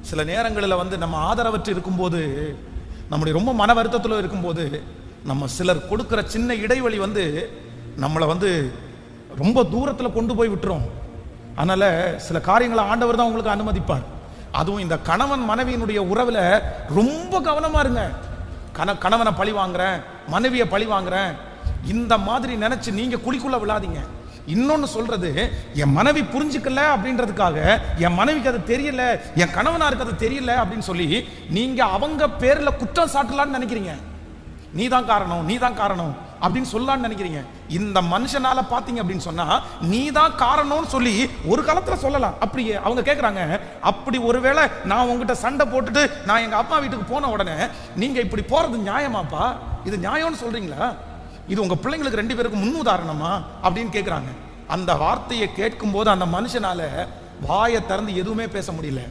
சில நேரங்களில் வந்து நம்ம ஆதரவற்று இருக்கும்போது, நம்முடைய ரொம்ப மன வருத்தத்தில் இருக்கும்போது, நம்ம சிலர் கொடுக்குற சின்ன இடைவெளி வந்து நம்மளை வந்து ரொம்ப தூரத்தில் கொண்டு போய் விட்டுரும். அதனால சில காரியங்களை ஆண்டவர் தான் உங்களுக்கு அனுமதிப்பார். அதுவும் இந்த கணவன் மனைவியினுடைய உறவுல ரொம்ப கவனமா இருங்க. கணவனை பழி வாங்குறேன், மனைவியை பழி வாங்குறேன், இந்த மாதிரி நினைச்சு நீங்க குழிக்குள்ள விழாதீங்க. இன்னொன்னு சொல்றது, என் மனைவி புரிஞ்சுக்கல அப்படின்றதுக்காக, என் மனைவிக்கு அது தெரியல, என் கணவனாருக்கு அது தெரியல அப்படின்னு சொல்லி நீங்க அவங்க பேர்ல குற்றம் சாட்டலான்னு நினைக்கிறீங்க. நீதான் காரணம், நீதான் காரணம் அப்படின்னு சொல்லலான்னு நினைக்கிறீங்க. இந்த மனுஷனால பாத்தீங்க அப்படின்னு சொன்னா நீதான் காரணம்னு சொல்லி ஒரு காலத்துல சொல்லலாம். அப்படியே அவங்க கேட்கறாங்க, அப்படி ஒருவேளை நான் உங்ககிட்ட சண்டை போட்டுட்டு நான் எங்க அப்பா வீட்டுக்கு போன உடனே நீங்க இப்படி போறது நியாயமாப்பா? இது நியாயம்னு சொல்றீங்களா? இது உங்க பிள்ளைங்களுக்கு 2 பேருக்கு முன்னுதாரணமா அப்படின்னு கேட்கறாங்க. அந்த வார்த்தையை கேட்கும் போது அந்த மனுஷனால வாயை திறந்து எதுவுமே பேச முடியல.